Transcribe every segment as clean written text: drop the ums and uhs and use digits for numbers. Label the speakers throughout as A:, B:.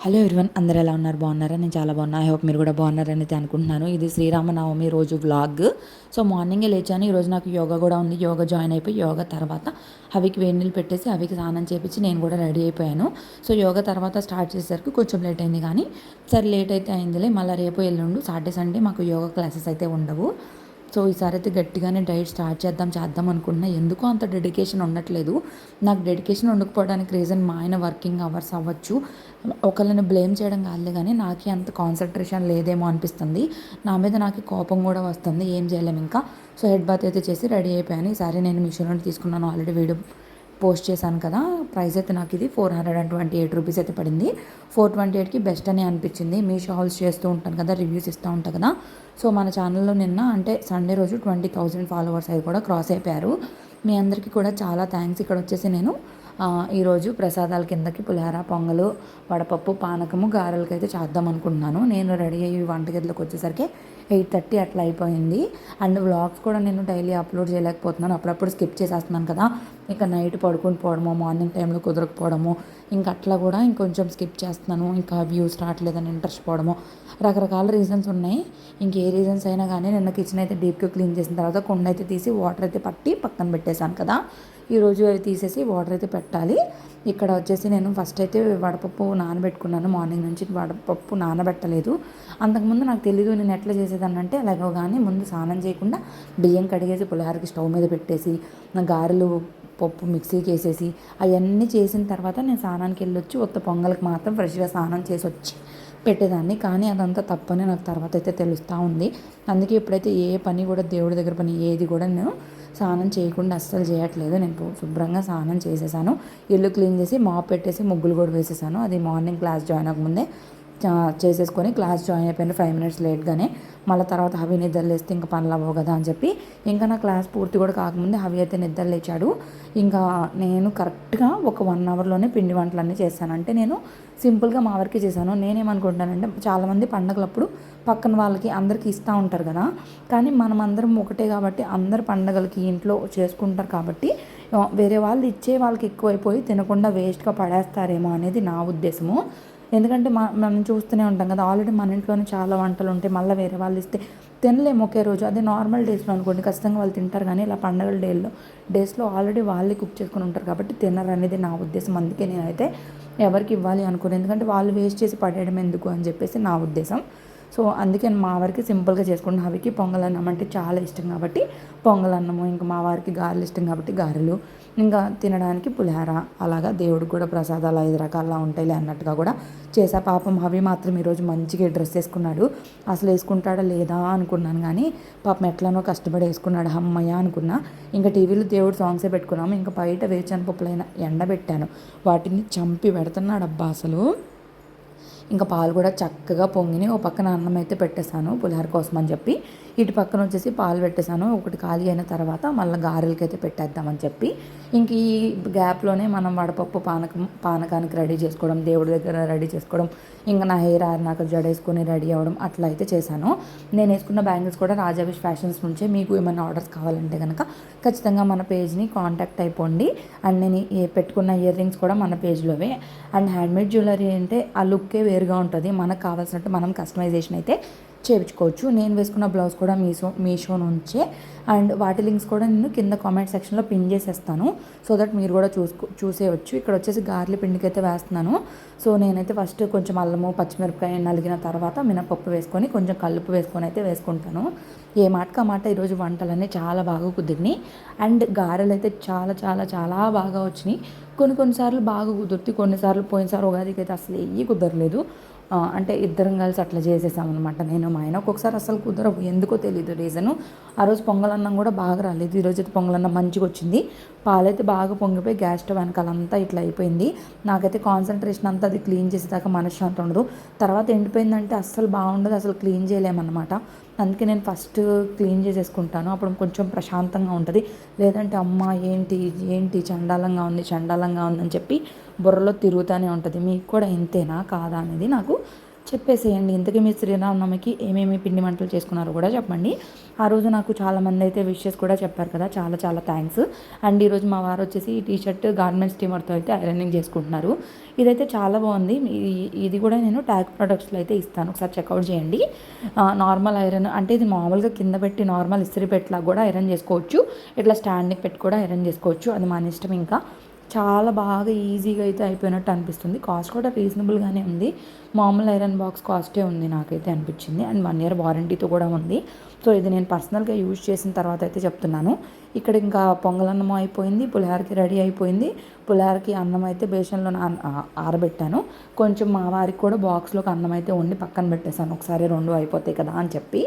A: Hello everyone, అందరూ ఎలా ఉన్నారు? బాగున్నారా? నేను చాలా బాగున్నా. ఐ హోప్ మీరు కూడా బాగున్నారని అయితే అనుకుంటున్నాను. ఇది శ్రీరామనవమి రోజు వ్లాగ్. సో మార్నింగే లేచాను. ఈరోజు నాకు యోగా కూడా ఉంది. యోగా జాయిన్ అయిపోయి యోగా తర్వాత హవికి వేడి నీళ్ళు పెట్టేసి హవికి స్నానం చేపించి నేను కూడా రెడీ అయిపోయాను. సో యోగా తర్వాత స్టార్ట్ చేసేసరికి కొంచెం లేట్ అయింది, కానీ సరే లేట్ అయితే అయిందిలే. మళ్ళీ రేపు ఎల్లుండు సాటర్డే సండే మాకు యోగా క్లాసెస్ అయితే ఉండవు. సో ఈసారి అయితే గట్టిగానే డైట్ స్టార్ట్ చేద్దాం అనుకుంటున్నా. ఎందుకో అంత డెడికేషన్ ఉండట్లేదు. నాకు డెడికేషన్ ఉండకపోవడానికి రీజన్ మా ఆయన వర్కింగ్ అవర్స్ అవ్వచ్చు. ఒకళ్ళని బ్లేమ్ చేయడం కాదులే, కానీ నాకే అంత కాన్సన్ట్రేషన్ లేదేమో అనిపిస్తుంది. నా మీద నాకు కోపం కూడా వస్తుంది. ఏం చేయలేము ఇంకా. సో హెడ్ బాత్ అయితే చేసి రెడీ అయిపోయాను. ఈసారి నేను మీషో నుండి తీసుకున్నాను, ఆల్రెడీ వీడియో పోస్ట్ చేశాను కదా. ప్రైస్ అయితే నాకు ఇది 428 రూపీస్ అయితే పడింది. 428కి బెస్ట్ అని అనిపించింది. మీషో హౌల్స్ చేస్తూ ఉంటాను కదా, రివ్యూస్ ఇస్తూ ఉంటాను కదా. సో మన ఛానల్లో నిన్న అంటే సండే రోజు 20,000 ఫాలోవర్స్ అయితే కూడా క్రాస్ అయిపోయారు. మీ అందరికీ కూడా చాలా థ్యాంక్స్. ఇక్కడ వచ్చేసి నేను ఈరోజు ప్రసాదాల కిందకి పులిహోర, పొంగలు, వడపప్పు, పానకము, గారెలకి అయితే చేద్దాం అనుకుంటున్నాను. నేను రెడీ అయ్యి వంటగదిలోకి వచ్చేసరికి 8:30 అట్లా అయిపోయింది. అండ్ వ్లాగ్స్ కూడా నేను డైలీ అప్లోడ్ చేయలేకపోతున్నాను. అప్పుడప్పుడు స్కిప్ చేసేస్తున్నాను కదా. ఇంకా నైట్ పడుకొని పోవడము, మార్నింగ్ టైంలో కుదరకపోవడము, ఇంకా అట్లా కూడా ఇంకొంచెం స్కిప్ చేస్తున్నాను. ఇంకా వ్యూస్ రావట్లేదని ఇంట్రెస్ట్ పోవడము, రకరకాల రీజన్స్ ఉన్నాయి. ఇంకే రీజన్స్ అయినా కానీ నిన్న కిచెన్ అయితే డీప్గా క్లీన్ చేసిన తర్వాత కుండ అయితే తీసి వాటర్ అయితే పట్టి పక్కన పెట్టేశాను కదా. ఈరోజు అవి తీసేసి వాటర్ అయితే పెట్టాలి. ఇక్కడ వచ్చేసి నేను ఫస్ట్ అయితే వడపప్పు నానబెట్టుకున్నాను. మార్నింగ్ నుంచి వడపప్పు నానబెట్టలేదు. అంతకుముందు నాకు తెలీదు నేను ఎట్లా చేసేదాన్ని అంటే, అలాగో కానీ ముందు స్నానం చేయకుండా బియ్యం కడిగేసి పులిహోరకి స్టవ్ మీద పెట్టేసి గారెలు పప్పు మిక్సీకి వేసేసి అవన్నీ చేసిన తర్వాత నేను స్నానానికి వెళ్ళొచ్చి ఉత్త పొంగల్కి మాత్రం ఫ్రెష్గా స్నానం చేసి వచ్చి పెట్టేదాన్ని. కానీ అదంతా తప్పని నాకు తర్వాత అయితే తెలుస్తూ ఉంది. అందుకే ఇప్పుడైతే ఏ పని కూడా, దేవుడి దగ్గర పని ఏది కూడా నేను స్నానం చేయకుండా అస్సలు చేయట్లేదు. నేను శుభ్రంగా స్నానం చేసేసాను. ఇల్లు క్లీన్ చేసి మాప్ పెట్టేసి ముగ్గులు కూడా వేసేసాను. అది మార్నింగ్ క్లాస్ జాయిన్ అవ్వకముందే చేసేసుకొని క్లాస్ జాయిన్ అయిపోయిన 5 మినిట్స్ లేట్గానే. మళ్ళీ తర్వాత హవి నిద్ర లేస్తే ఇంకా పనులు అవ్వవు కదా అని చెప్పి ఇంకా నా క్లాస్ పూర్తి కూడా కాకముందే హవి అయితే నిద్ర లేచాడు. ఇంకా నేను కరెక్ట్గా ఒక 1 అవర్లోనే పిండి వంటలన్నీ చేశాను. అంటే నేను సింపుల్గా మా వరకే చేశాను. నేనేమనుకుంటానంటే, చాలామంది పండగలప్పుడు పక్కన వాళ్ళకి అందరికీ ఇస్తూ ఉంటారు కదా. కానీ మనం అందరం ఒకటే కాబట్టి అందరు పండగలకి ఇంట్లో చేసుకుంటారు కాబట్టి వేరే వాళ్ళు ఇచ్చే వాళ్ళకి ఎక్కువైపోయి తినకుండా వేస్ట్గా పడేస్తారేమో అనేది నా ఉద్దేశము. ఎందుకంటే మనం చూస్తూనే ఉంటాం కదా, ఆల్రెడీ మన ఇంట్లోనే చాలా వంటలు ఉంటాయి. మళ్ళీ వేరే వాళ్ళు ఇస్తే తినలేము ఒకే రోజు. అదే నార్మల్ డేస్లో అనుకోండి ఖచ్చితంగా వాళ్ళు తింటారు, కానీ ఇలా పండగల డేస్లో ఆల్రెడీ వాళ్ళే కుక్ చేసుకుని ఉంటారు కాబట్టి తినరు అనేది నా ఉద్దేశం. అందుకే నేనైతే ఎవరికి ఇవ్వాలి అనుకోను, ఎందుకంటే వాళ్ళు వేస్ట్ చేసి పడేయడం ఎందుకు అని చెప్పేసి నా ఉద్దేశం. సో అందుకే మా వారికి సింపుల్గా చేసుకుంటున్న. హవికి పొంగల్ అన్నం అంటే చాలా ఇష్టం కాబట్టి పొంగల్ అన్నము, ఇంకా మా వారికి గారెలు ఇష్టం కాబట్టి గారెలు, ఇంకా తినడానికి పులిహోర, అలాగా దేవుడికి కూడా ప్రసాదాలు 5 రకాల ఉంటాయిలే అన్నట్టుగా కూడా చేసా. పాపం హవి మాత్రం ఈరోజు మంచిగా డ్రెస్ వేసుకున్నాడు. అసలు వేసుకుంటాడా లేదా అనుకున్నాను, కానీ పాపం ఎట్లనో కష్టపడి వేసుకున్నాడు. అమ్మయ్య అనుకున్నా. ఇంకా టీవీలో దేవుడు సాంగ్సే పెట్టుకున్నాము. ఇంకా బయట వేరుశనగ పప్పులైనా ఎండబెట్టాను, వాటిని చంపి పెడుతున్నాడు అబ్బా అసలు. ఇంకా పాలు కూడా చక్కగా పొంగిని ఓ పక్కన అన్నం అయితే పెట్టేశాను పులిహోర కోసం అని చెప్పి. ఇటు పక్కన వచ్చేసి పాలు పెట్టేశాను. ఒకటి ఖాళీ అయిన తర్వాత మళ్ళీ గారెలకి అయితే పెట్టేద్దామని చెప్పి ఇంక ఈ గ్యాప్లోనే మనం వడపప్పు పానకానికి రెడీ చేసుకోవడం, దేవుడి దగ్గర రెడీ చేసుకోవడం, ఇంకా నా హెయిర్ ఆరినాక జడేసుకొని రెడీ అవ్వడం అట్లా అయితే చేశాను. నేను వేసుకున్న బ్యాంగిల్స్ కూడా రాజావిష్ ఫ్యాషన్స్ నుంచే. మీకు ఏమైనా ఆర్డర్స్ కావాలంటే కనుక ఖచ్చితంగా మన పేజ్ని కాంటాక్ట్ అయిపోండి. అండ్ నేను పెట్టుకున్న ఇయర్ రింగ్స్ కూడా మన పేజ్లోవే. అండ్ హ్యాండ్మేడ్ జ్యువెలరీ అంటే ఆ లుక్కే వేరుగా ఉంటుంది. మనకు కావాల్సినట్టు మనం కస్టమైజేషన్ అయితే చేయించుకోవచ్చు. నేను వేసుకున్న బ్లౌజ్ కూడా మీషో నుంచే. అండ్ వాటి లింక్స్ కూడా నేను కింద కామెంట్ సెక్షన్లో పిన్ చేసేస్తాను, సో దట్ మీరు కూడా చూసేయచ్చు. ఇక్కడ వచ్చేసి గార్లి పిండికి అయితే వేస్తున్నాను. సో నేనైతే ఫస్ట్ కొంచెం అల్లము, పచ్చిమిరపకాయ నలిగిన తర్వాత మినపప్పు వేసుకొని కొంచెం కల్లుపు వేసుకొని అయితే వేసుకుంటాను. ఏ మాటకా మాట ఈరోజు వంటలన్నీ చాలా బాగా కుదిరినాయి. అండ్ గారెలు అయితే చాలా చాలా చాలా బాగా వచ్చినాయి. కొన్నిసార్లు బాగా కుదురుతాయి, కొన్నిసార్లు పోయినసారి ఉగాదికి అయితే అసలు ఏవి కుదరలేదు. అంటే ఇద్దరం కలిసి అట్లా చేసేసామన్నమాట. నేను మా ఆయన ఒక్కొక్కసారి అసలు కుదరవు, ఎందుకో తెలీదు రీజను. ఆ రోజు పొంగలన్నం కూడా బాగా రాలేదు. ఈరోజు అయితే పొంగలన్నం మంచిగా వచ్చింది. పాలైతే బాగా పొంగిపోయి గ్యాస్ స్టవ్ వెనకాలంతా ఇట్లా అయిపోయింది. నాకైతే కాన్సన్ట్రేషన్ అంతా అది క్లీన్ చేసేదాకా మనశ్శాంతి ఉండదు. తర్వాత ఎండిపోయిందంటే అస్సలు బాగుండదు, అసలు క్లీన్ చేయలేమన్నమాట. అందుకే నేను ఫస్ట్ క్లీన్ చేసేసుకుంటాను, అప్పుడు కొంచెం ప్రశాంతంగా ఉంటుంది. లేదంటే అమ్మ ఏంటి చండాలంగా ఉందని చెప్పి బుర్రలో తిరుగుతూనే ఉంటుంది. మీకు కూడా ఇంతేనా కాదా అనేది నాకు చెప్పేసేయండి. ఇంతకీ మీరు శ్రీరామనవమికి ఏమేమి పిండి వంటలు చేసుకున్నారో కూడా చెప్పండి. ఆ రోజు నాకు చాలామంది అయితే విషెస్ కూడా చెప్పారు కదా, చాలా చాలా థ్యాంక్స్. అండ్ ఈరోజు మా వారు వచ్చేసి ఈ టీ షర్ట్ గార్మెంట్స్ స్టీమర్తో అయితే ఐరనింగ్ చేసుకుంటున్నారు. ఇదైతే చాలా బాగుంది. ఇది కూడా నేను ట్యాగ్ ప్రొడక్ట్స్లో అయితే ఇస్తాను, ఒకసారి చెక్అవుట్ చేయండి. నార్మల్ ఐరన్ అంటే ఇది మామూలుగా కింద పెట్టి నార్మల్ ఇస్త్రీ పెట్టలా కూడా ఐరన్ చేసుకోవచ్చు, ఇట్లా స్టాండ్కి పెట్టి కూడా ఐరన్ చేసుకోవచ్చు, అది మన ఇష్టం. ఇంకా చాలా బాగా ఈజీగా అయితే అయిపోయినట్టు అనిపిస్తుంది. కాస్ట్ కూడా రీజనబుల్గానే ఉంది, మామూలు ఐరన్ బాక్స్ కాస్టే ఉంది నాకైతే అనిపించింది. అండ్ 1 year వారంటీతో కూడా ఉంది. సో ఇది నేను పర్సనల్గా యూజ్ చేసిన తర్వాత అయితే చెప్తున్నాను. ఇక్కడ ఇంకా పొంగలన్నం అయిపోయింది, పులిహోరకి రెడీ అయిపోయింది. పులిహోరకి అన్నం అయితే బేషన్లో ఆరబెట్టాను. కొంచెం మా వారికి కూడా బాక్స్లోకి అన్నం అయితే వండి పక్కన పెట్టేశాను, ఒకసారి 2 అయిపోతాయి కదా అని చెప్పి.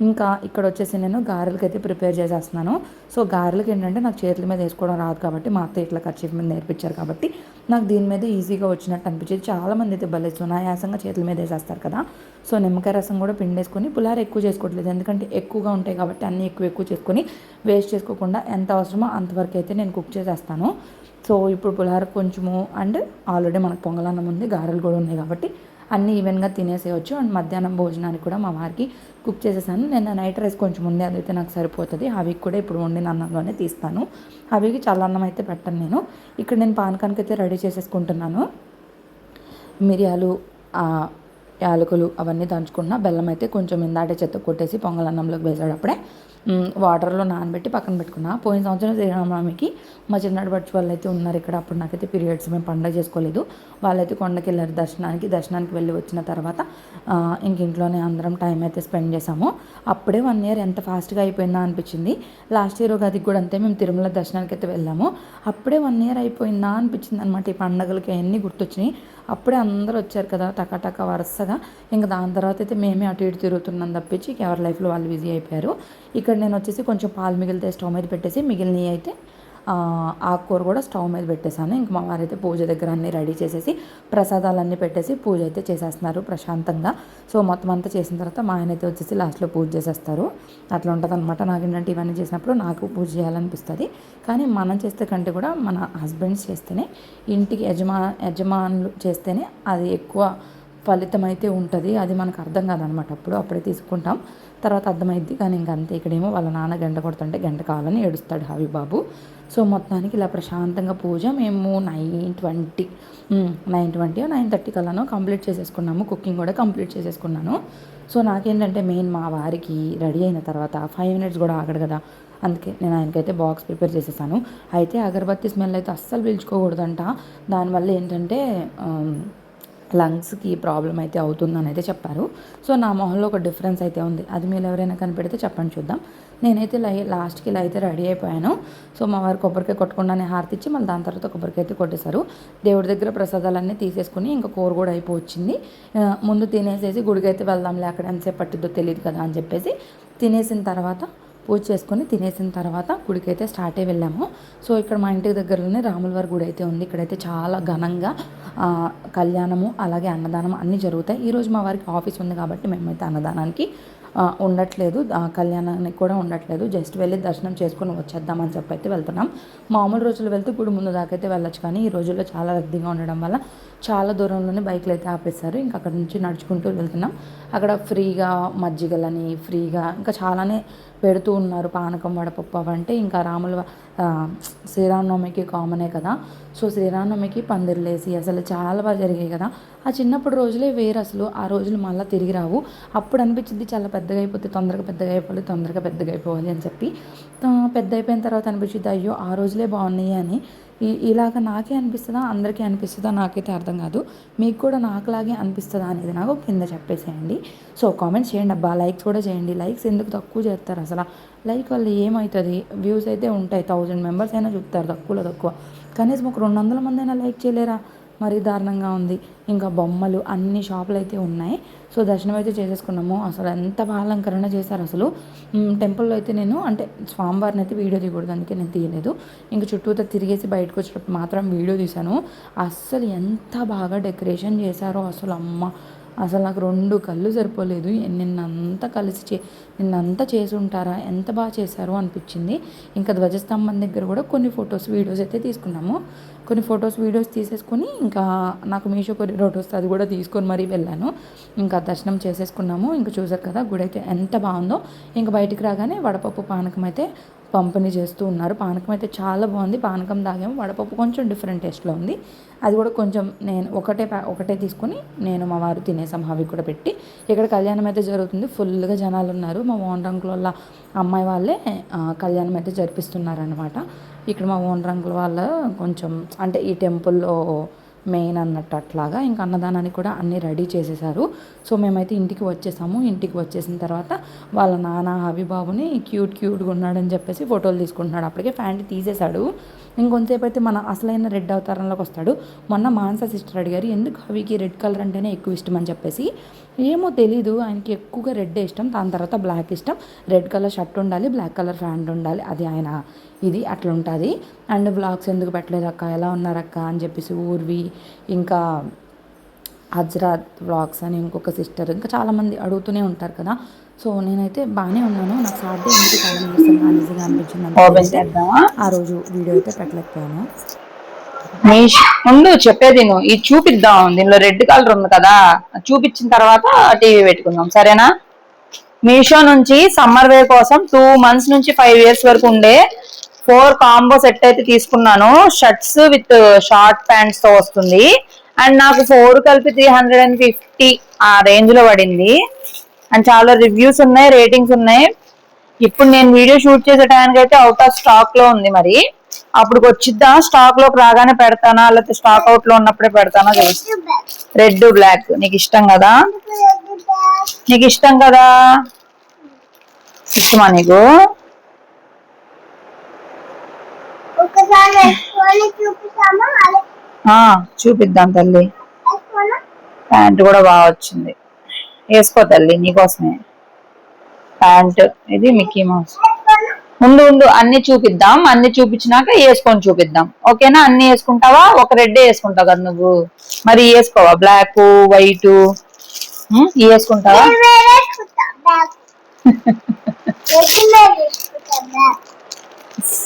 A: ఇంకా ఇక్కడ వచ్చేసి నేను గారెలకి అయితే ప్రిపేర్ చేసేస్తున్నాను. సో గారెలకి ఏంటంటే నాకు చేతుల మీద వేసుకోవడం రాదు కాబట్టి మా అత్త ఇట్లా కర్చీఫ్ మీద నేర్పించారు కాబట్టి నాకు దీని మీద ఈజీగా వచ్చినట్టు అనిపించేది. చాలామంది అయితే భలే సునాయాసంగా చేతుల మీద వేసేస్తారు కదా. సో నిమ్మకాయ రసం కూడా పిండేసుకొని పులిహోర ఎక్కువ చేసుకోవట్లేదు, ఎందుకంటే ఎక్కువగా ఉంటాయి కాబట్టి అన్నీ ఎక్కువ చేసుకొని వేస్ట్ చేసుకోకుండా ఎంత అవసరమో అంతవరకు అయితే నేను కుక్ చేసేస్తాను. సో ఇప్పుడు పులిహోర కొంచెము అండ్ ఆల్రెడీ మనకు పొంగలన్నం ఉంది, గారెలు కూడా ఉన్నాయి కాబట్టి అన్నీ ఈవెన్గా తినేసేయచ్చు. అండ్ మధ్యాహ్నం భోజనానికి కూడా మా వారికి కుక్ చేసేసాను. నేను నైట్ రైస్ కొంచెం ఉంది, అదైతే నాకు సరిపోతుంది. అవికి కూడా ఇప్పుడు వండిన అన్నంలోనే తీస్తాను, అవికి చాలా అన్నం అయితే పెట్టను నేను. ఇక్కడ నేను పానకానికి అయితే రెడీ చేసేసుకుంటున్నాను. మిరియాలు, యాలకులు అవన్నీ దంచుకున్న, బెల్లం అయితే కొంచెం ఇందాటే చెత్త కొట్టేసి పొంగలన్నంలోకి వేసేటప్పుడే వాటర్లో నానబెట్టి పక్కన పెట్టుకున్నా. పోయిన సంవత్సరం శ్రీరామనవమికి మా చిన్నటి బట్టి వాళ్ళు అయితే ఉన్నారు ఇక్కడ, అప్పుడు నాకైతే పీరియడ్స్, మేము పండుగ చేసుకోలేదు. వాళ్ళైతే కొండకి వెళ్ళారు దర్శనానికి వెళ్ళి వచ్చిన తర్వాత ఇంట్లోనే అందరం టైం అయితే స్పెండ్ చేసాము. అప్పుడే 1 year ఎంత ఫాస్ట్గా అయిపోయిందా అనిపించింది. లాస్ట్ ఇయర్ ఉగాదికి కూడా అంతే, మేము తిరుమల దర్శనానికి అయితే వెళ్ళాము. అప్పుడే 1 year అయిపోయిందా అనిపించింది అనమాట. ఈ పండుగలకి అన్నీ గుర్తొచ్చినాయి. అప్పుడే అందరూ వచ్చారు కదా టకా వరుసగా. ఇంకా దాని తర్వాత అయితే మేమే అటు ఇటు తిరుగుతున్నాం తప్పించి ఎవరి లైఫ్లో వాళ్ళు బిజీ అయిపోయారు. ఇక్కడ నేను వచ్చేసి కొంచెం పాలు మిగిలితే స్టవ్ మీద పెట్టేసి మిగిలినవి అయితే ఆకుకూర కూడా స్టవ్ మీద పెట్టేశాను. ఇంక మా వారైతే పూజ దగ్గర అన్నీ రెడీ చేసేసి ప్రసాదాలన్నీ పెట్టేసి పూజ అయితే చేసేస్తున్నారు ప్రశాంతంగా. సో మొత్తం అంతా చేసిన తర్వాత మా ఆయన అయితే వచ్చేసి లాస్ట్లో పూజ చేసేస్తారు. అట్లా ఉంటుంది అనమాట. నాకు ఏంటంటే ఇవన్నీ చేసినప్పుడు నాకు పూజ చేయాలనిపిస్తుంది, కానీ మనం చేస్తే కంటే కూడా మన హస్బెండ్స్ చేస్తేనే, ఇంటికి యజమానులు చేస్తేనే అది ఎక్కువ ఫలితం అయితే ఉంటుంది. అది మనకు అర్థం కాదనమాట. అప్పుడే తీసుకుంటాం, తర్వాత అర్థమైద్ది. కానీ ఇంకంతే. ఇక్కడేమో వాళ్ళ నాన్న గంట కొడుతుంటే గంట కావాలని ఏడుస్తాడు హవిబాబు. సో మొత్తానికి ఇలా ప్రశాంతంగా పూజ మేము 9:20 9:30 కల్లానో కంప్లీట్ చేసేసుకున్నాము. కుకింగ్ కూడా కంప్లీట్ చేసేసుకున్నాను. సో నాకేంటంటే మెయిన్ మా వారికి రెడీ అయిన తర్వాత 5 minutes కూడా ఆగడు కదా, అందుకే నేను ఆయనకైతే బాక్స్ ప్రిపేర్ చేసేసాను. అయితే అగరబత్తి స్మెల్ అయితే అస్సలు పీల్చుకోకూడదంట. దానివల్ల ఏంటంటే లంగ్స్కి ప్రాబ్లం అయితే అవుతుందని అయితే చెప్పారు. సో నా మొహంలో ఒక డిఫరెన్స్ అయితే ఉంది, అది మీరు ఎవరైనా కనిపెడితే చెప్పండి చూద్దాం. నేనైతే లాస్ట్కి ఇలా అయితే రెడీ అయిపోయాను. సో మా వారు కొబ్బరికాయ కొట్టకుండానే హారతి ఇచ్చి మళ్ళీ దాని తర్వాత కొబ్బరికాయ అయితే కొట్టేశారు. దేవుడి దగ్గర ప్రసాదాలన్నీ తీసేసుకుని ఇంకా కూర కూడా అయిపోవచ్చింది. ముందు తినేసేసి గుడికి అయితే వెళ్దాంలే, అక్కడ ఎంతసేపు పట్టిద్దో తెలియదు కదా అని చెప్పేసి తినేసిన తర్వాత పూజ చేసుకొని తినేసిన తర్వాత గుడికి అయితే స్టార్ట్ అయ్యి వెళ్ళాము. సో ఇక్కడ మా ఇంటి దగ్గరలోనే రాములవారి గుడి అయితే ఉంది. ఇక్కడైతే చాలా ఘనంగా కళ్యాణము అలాగే అన్నదానం అన్నీ జరుగుతాయి. ఈరోజు మా వారికి ఆఫీస్ ఉంది కాబట్టి మేమైతే అన్నదానానికి ఉండట్లేదు, కళ్యాణానికి కూడా ఉండట్లేదు. జస్ట్ వెళ్ళి దర్శనం చేసుకొని వచ్చేద్దామని చెప్పి అయితే వెళ్తున్నాం. మామూలు రోజులు వెళ్తే ఇప్పుడు ముందు దాకా అయితే వెళ్ళొచ్చు, కానీ ఈ రోజుల్లో చాలా రద్దీగా ఉండడం వల్ల చాలా దూరంలోనే బైక్లు అయితే ఆపేశారు. ఇంకా అక్కడ నుంచి నడుచుకుంటూ వెళ్తున్నాం. అక్కడ ఫ్రీగా మజ్జిగలని ఫ్రీగా ఇంకా చాలానే పెడుతూ ఉన్నారు. పానకం, వడపప్పు అవంటే ఇంకా శ్రీరామనవమికి కామనే కదా. సో శ్రీరామనవమికి పందిర్లేసి అసలు చాలా బాగా జరిగాయి కదా. ఆ చిన్నప్పుడు రోజులే వేరు అసలు. ఆ రోజులు మళ్ళీ తిరిగి రావు. అప్పుడు అనిపించింది చాలా పెద్దగా అయిపోతే తొందరగా పెద్దగా అయిపోవాలి అని చెప్పి. పెద్ద అయిపోయిన తర్వాత అనిపించింది అయ్యో ఆ రోజులే బాగున్నాయి అని. ఇలాగ నాకే అనిపిస్తుందా, అందరికీ అనిపిస్తుందా నాకైతే అర్థం కాదు. మీకు కూడా నాకులాగే అనిపిస్తుందా అనేది నాకు కింద చెప్పేసేయండి. సో కామెంట్స్ చేయండి అబ్బా, లైక్స్ కూడా చేయండి. లైక్స్ ఎందుకు తక్కువ చేస్తారు అసలు? లైక్ వల్ల ఏమవుతుంది? వ్యూస్ అయితే ఉంటాయి, 1000 members అయినా చూస్తారు, తక్కువ. కనీసం ఒక 200 మంది అయినా లైక్ చేయలేరా? మరీ దారుణంగా ఉంది. ఇంకా బొమ్మలు అన్ని షాపులు అయితే ఉన్నాయి. సో దర్శనం అయితే చేసేసుకున్నాము. అసలు ఎంత బాగా అలంకరణ చేశారు అసలు. టెంపుల్లో అయితే నేను అంటే స్వామివారిని అయితే వీడియో తీయకూడదు, అందుకే నేను తీయలేదు. ఇంక చుట్టూతో తిరిగేసి బయటకు వచ్చేటప్పుడు మాత్రం వీడియో తీశాను. అస్సలు ఎంత బాగా డెకరేషన్ చేశారో అసలు అసలు నాకు 2 కళ్ళు సరిపోలేదు. నిన్నంతా చేసి ఉంటారా, ఎంత బాగా చేశారో అనిపించింది. ఇంకా ధ్వజస్తంభం దగ్గర కూడా కొన్ని ఫొటోస్ వీడియోస్ అయితే తీసుకున్నాము. కొన్ని ఫొటోస్ వీడియోస్ తీసేసుకొని ఇంకా నాకు మీషో కొరియర్ ఒకటి వస్తే అది కూడా తీసుకొని మరీ వెళ్ళాను. ఇంకా దర్శనం చేసేసుకున్నాము. ఇంకా చూసారు కదా గుడి అయితే ఎంత బాగుందో. ఇంకా బయటికి రాగానే వడపప్పు పానకం అయితే పంపిణీ చేస్తూ ఉన్నారు. పానకం అయితే చాలా బాగుంది. పానకం తాగాము. వడపప్పు కొంచెం డిఫరెంట్ టేస్ట్లో ఉంది. అది కూడా కొంచెం నేను ఒకటే తీసుకొని నేను మా వారు తినేసాం. అవి కూడా పెట్టి ఇక్కడ కళ్యాణం అయితే జరుగుతుంది. ఫుల్గా జనాలు ఉన్నారు. మా ఓనర్ అంకుల్ వాళ్ళ అమ్మాయి వాళ్ళే కళ్యాణం అయితే జరిపిస్తున్నారనమాట. ఇక్కడ మా ఓనర్ అంకుల్ వాళ్ళ కొంచెం అంటే ఈ టెంపుల్లో మెయిన్ అన్నట్టు అట్లాగా. ఇంకా అన్నదానానికి కూడా అన్నీ రెడీ చేసేసారు. సో మేమైతే ఇంటికి వచ్చేసాము. ఇంటికి వచ్చేసిన తర్వాత వాళ్ళ నాన్న హబీబాబుని క్యూట్గా ఉన్నాడని చెప్పేసి ఫోటోలు తీసుకుంటున్నాడు. అప్పటికే ప్యాంట్ తీసేశాడు. ఇంకొంతసేపు అయితే మన అసలైన రెడ్ అవతారంలోకి వస్తాడు. మొన్న మానస సిస్టర్ అడిగారు ఎందుకు హవికి రెడ్ కలర్ అంటేనే ఎక్కువ ఇష్టం అని చెప్పేసి. ఏమో తెలీదు, ఆయనకి ఎక్కువగా రెడ్ ఇష్టం. దాని తర్వాత బ్లాక్ ఇష్టం. రెడ్ కలర్ షర్ట్ ఉండాలి, బ్లాక్ కలర్ ప్యాంట్ ఉండాలి, అది ఆయన ఇది అట్లా ఉంటుంది. అండ్ బ్లాగ్స్ ఎందుకు పెట్టలేదు అక్క, ఎలా ఉన్నారక్క అని చెప్పేసి ఊర్వి, ఇంకా హజ్రాత్ బ్లాగ్స్ అని ఇంకొక సిస్టర్, ఇంకా చాలామంది అడుగుతూనే ఉంటారు కదా. సో నేనైతే బాగానే ఉన్నాను. నాకు సాటర్డే ఎందుకు చాలా నీరసంగా అనిజీగా అనిపించింది. ఆ రోజు వీడియో అయితే పెట్టలేకపోయాను.
B: ముందు చెప్పేది నువ్వు ఇది చూపిద్దాం. దీనిలో రెడ్ కలర్ ఉంది కదా, చూపించిన తర్వాత టీవీ పెట్టుకుందాం సరేనా. మీషో నుంచి సమ్మర్ వేర్ కోసం 2 months నుంచి 5 years వరకు ఉండే 4 కాంబో సెట్ అయితే తీసుకున్నాను. షర్ట్స్ విత్ షార్ట్ ప్యాంట్స్ తో వస్తుంది. అండ్ నాకు 4 కలిపి 350 ఆ రేంజ్ లో పడింది. అండ్ చాలా రివ్యూస్ ఉన్నాయి, రేటింగ్స్ ఉన్నాయి. ఇప్పుడు నేను వీడియో షూట్ చేసే టైంకి అయితే అవుట్ ఆఫ్ స్టాక్ లో ఉంది. మరి అప్పుడు వచ్చిద్దా, స్టాక్ లోకి రాగానే పెడతానా లేకపోతే స్టాక్ అవుట్ లో ఉన్నప్పుడే పెడతానా తెలుసు. రెడ్ బ్లాక్ నీకు ఇష్టం కదా, ఇష్టమా నీకు? చూపిద్దాం తల్లి. ప్యాంట్ కూడా బాగా వచ్చింది, వేసుకో తల్లి నీకోసమే ప్యాంట్. ఇది మిక్కీ మౌస్. ఉండు అన్ని చూపిద్దాం, అన్ని చూపించినాక వేసుకొని చూపిద్దాం ఓకేనా. అన్ని వేసుకుంటావా? ఒక రెడ్ వేసుకుంటావు కదా నువ్వు, మరి వేసుకోవా బ్లాక్ వైట్ వేసుకుంటావా?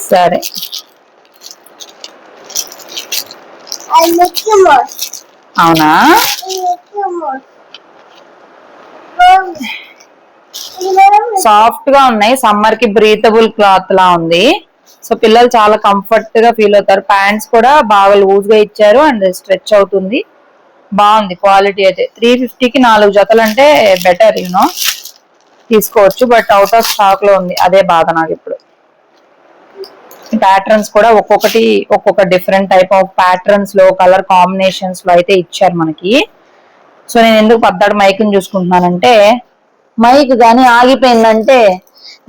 B: సరే అవునా, సాఫ్ట్ గా ఉన్నాయి. సమ్మర్ కి బ్రీతబుల్ క్లాత్ లా ఉంది. సో పిల్లలు చాలా కంఫర్ట్ గా ఫీల్ అవుతారు. ప్యాంట్స్ కూడా బాగా లూజ్ గా ఇచ్చారు అండ్ స్ట్రెచ్ అవుతుంది. బాగుంది క్వాలిటీ అయితే. 350కి 4 జతలు అంటే బెటర్ యూనో, తీసుకోవచ్చు. బట్ అవుట్ ఆఫ్ స్టాక్ లో ఉంది, అదే బాధ నాకు ఇప్పుడు. ప్యాటర్న్స్ కూడా ఒక్కొక్క డిఫరెంట్ టైప్ ఆఫ్ ప్యాటర్న్స్ లో కలర్ కాంబినేషన్స్ లో అయితే ఇచ్చారు మనకి. సో నేను ఎందుకు పద్దాడు మైక్ని చూసుకుంటున్నానంటే, మైక్ కానీ ఆగిపోయిందంటే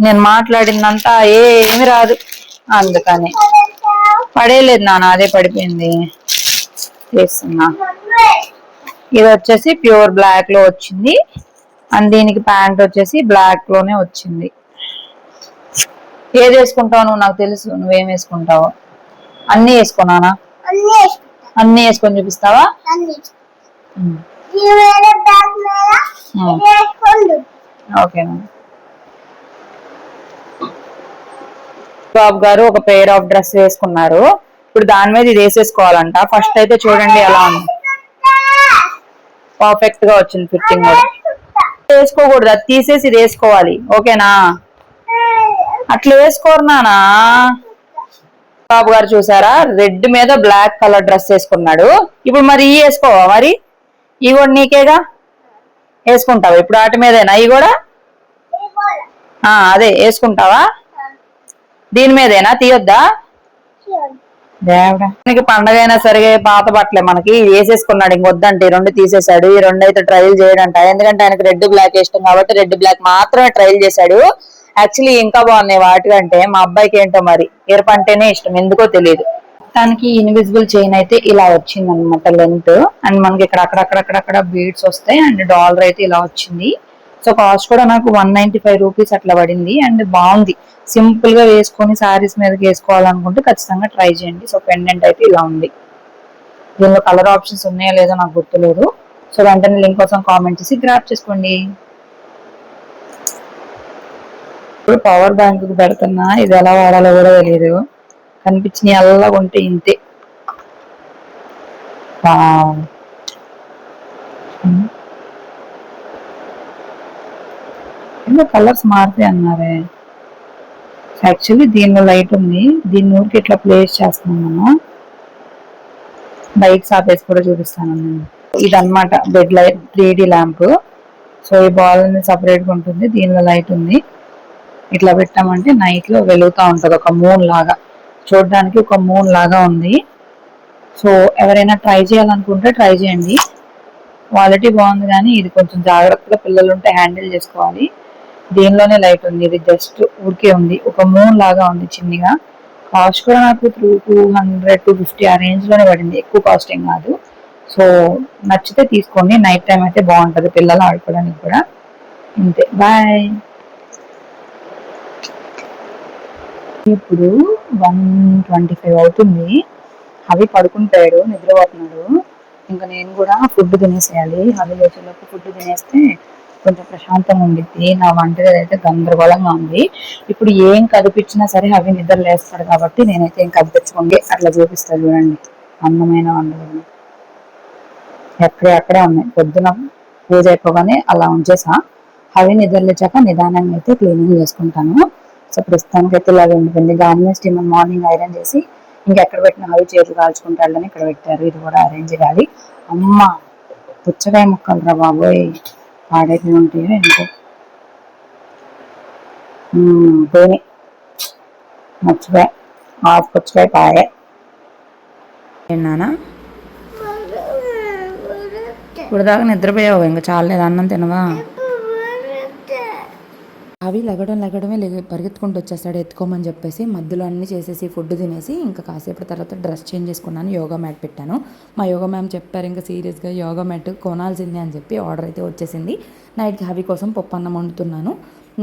B: నేను మాట్లాడిందంతా ఏమి రాదు. అందుకని పడేయలేదు నాన్న, అదే పడిపోయింది చేస్తున్నా. ఇది వచ్చేసి ప్యూర్ బ్లాక్ లో వచ్చింది అండ్ దీనికి ప్యాంట్ వచ్చేసి బ్లాక్ లోనే వచ్చింది. ఏది వేసుకుంటావు నువ్వు? నాకు తెలుసు నువ్వేం వేసుకుంటావో. అన్ని వేసుకున్నానా? అన్ని వేసుకొని చూపిస్తావా? ఓకేనా. బాబు గారు ఒక పెయిర్ ఆఫ్ డ్రెస్ వేసుకున్నారు. ఇప్పుడు దాని మీద ఇది వేసేసుకోవాలంట. ఫస్ట్ అయితే చూడండి ఎలా ఉంది, పర్ఫెక్ట్ గా వచ్చింది ఫిట్టింగ్ కూడా. వేసుకోకూడదు, అది తీసేసి ఇది వేసుకోవాలి ఓకేనా. అట్లా వేసుకోరు నానా. బాబు గారు చూసారా, రెడ్ మీద బ్లాక్ కలర్ డ్రెస్ వేసుకున్నాడు. ఇప్పుడు మరి ఇవి వేసుకోవా? మరి ఇవి కూడా నీకేగా, వేసుకుంటావా ఇప్పుడు వాటి మీదేనా? ఇవి కూడా అదే వేసుకుంటావా? దీని మీదేనా, తీయొద్దా? దేవుడా, పండగ అయినా సరే పాత బట్టలే మనకి వేసేసుకున్నాడు. ఇంకొద్దంటే 2 తీసేశాడు. ఈ 2 అయితే ట్రయల్ చేయడంట. ఎందుకంటే ఆయనకు రెడ్ బ్లాక్ ఇష్టం కాబట్టి రెడ్ బ్లాక్ మాత్రమే ట్రయల్ చేశాడు. యాక్చువల్లీ ఇంకా బాగున్నాయి వాటికంటే. మా అబ్బాయికి ఏంటో మరి ఎరుపు అంటేనే ఇష్టం, ఎందుకో తెలియదు. దానికి ఇన్విజిబుల్ చైన్ అయితే ఇలా వచ్చింది అనమాట లెంత్. అండ్ మనకి ఇక్కడ అక్కడక్కడ బీడ్స్ వస్తాయి. అండ్ డాలర్ అయితే ఇలా వచ్చింది. సో కాస్ట్ కూడా నాకు 195 రూపీస్ అట్లా పడింది. అండ్ బాగుంది, సింపుల్ గా వేసుకొని శారీస్ మీదకి వేసుకోవాలనుకుంటే ఖచ్చితంగా ట్రై చేయండి. సో పెండెంట్ అయితే ఇలా ఉంది. దీనిలో కలర్ ఆప్షన్స్ ఉన్నాయో లేదో నాకు గుర్తులేదు. సో వెంటనే లింక్ కోసం కామెంట్ చేసి గ్రాప్ చేసుకోండి. ఇప్పుడు పవర్ బ్యాంక్ పెడుతున్నా, ఇది ఎలా వాడాలో కూడా తెలియదు. కనిపించిన అల్లా ఉంటే ఇంతే. వావ్. ఏదో కలర్స్ మారుతాయి అన్నారే. యాక్చువల్లీ దీనిలో లైట్ ఉంది, దీన్ని ఊరికి ఇట్లా ప్లేస్ చేస్తున్నాం మనం. లైట్స్ ఆపేసి కూడా చూపిస్తాను నేను. ఇదన్నమాట bed light 3D lamp. So ఈ బాల్ సపరేట్గా ఉంటుంది, దీనిలో లైట్ ఉంది. ఇట్లా పెట్టామంటే నైట్ లో వెలుగుతూ ఉంటది, ఒక మూన్ లాగా. చూడడానికి ఒక మూన్ లాగా ఉంది. సో ఎవరైనా ట్రై చేయాలనుకుంటే ట్రై చేయండి. క్వాలిటీ బాగుంది, కానీ ఇది కొంచెం జాగ్రత్తగా పిల్లలు ఉంటే హ్యాండిల్ చేసుకోవాలి. దీనిలోనే లైట్ ఉంది, ఇది జస్ట్ ఊరికే ఉంది, ఒక మూన్ లాగా ఉంది చిన్నగా. కాస్ట్ కూడా నాకు 200-250 ఆ రేంజ్ లోనే పడింది, ఎక్కువ కాస్ట్ ఏం కాదు. సో నచ్చితే తీసుకోండి, నైట్ టైం అయితే బాగుంటది పిల్లలు ఆడుకోవడానికి కూడా. అంతే, బాయ్. ఇప్పుడు 1:25 అవుతుంది. అవి పడుకుంటాడు, నిద్రపోతున్నాడు. ఇంకా నేను కూడా ఫుడ్ తినేసేయాలి. అవి లేచేలోపు ఫుడ్ తినేస్తే కొంచెం ప్రశాంతంగా ఉండిద్ది. నా వంటగది అయితే గందరగోళంగా ఉంది. ఇప్పుడు ఏం కదిపించినా సరే అవి నిద్ర లేస్తాడు కాబట్టి నేనైతే ఏం కదిపించుకోండి అట్లా చూపిస్తాను చూడండి. అందమైన వంటగది ఎక్కడే ఉన్నాయి. పొద్దున పూజ అయిపోగానే అలా ఉంచేసా. అవి నిద్ర లేచాక నిదానంగా అయితే క్లీనింగ్ చేసుకుంటాను. సో ప్రస్తుతానికి అయితే ఇలా ఉండిపోయింది. గార్నియర్ స్టీమర్ మార్నింగ్ ఐరన్ చేసి ఇంకెక్కడ పెట్టిన అవి చేతులు కాల్చుకుంటాడని ఇక్కడ పెట్టారు. ఇది కూడా అరేంజ్ చేయాలి. అమ్మ పుచ్చకాయ ముక్కలు రా బాబోయ్, పాడైపోయి ఉంటాయో ఏంటో. పోయి మర్చిపోయా, హాఫ్ పుచ్చకాయ పాయే.
A: నానా ఇప్పుడు దాకా నిద్రపోయావు, ఇంకా చాలేదు, అన్నం తినవా? అవి లెగడమే పరిగెత్తుకుంటూ వచ్చేస్తాడు ఎత్తుకోమని చెప్పేసి. మధ్యలో అన్నీ చేసేసి ఫుడ్ తినేసి ఇంకా కాసేపటి తర్వాత డ్రెస్ చేంజ్ చేసుకున్నాను, యోగా మ్యాట్ పెట్టాను. మా యోగా మ్యామ్ చెప్పారు ఇంకా సీరియస్గా యోగా మ్యాట్ కొనాల్సిందే అని చెప్పి. ఆర్డర్ అయితే వచ్చేసింది. నైట్కి హవి కోసం పప్పు అన్నం వండుతున్నాను.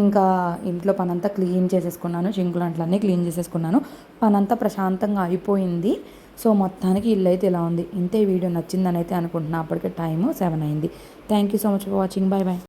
A: ఇంకా ఇంట్లో పనంతా క్లీన్ చేసేసుకున్నాను, జింకులు అట్లన్నీ క్లీన్ చేసేసుకున్నాను. పనంతా ప్రశాంతంగా అయిపోయింది. సో మొత్తానికి ఇల్లు అయితే ఇలా ఉంది. ఇంతే, వీడియో నచ్చిందని అయితే అనుకుంటున్నా. అప్పటికే టైము 7 అయింది. Thank you so much for watching. Bye bye.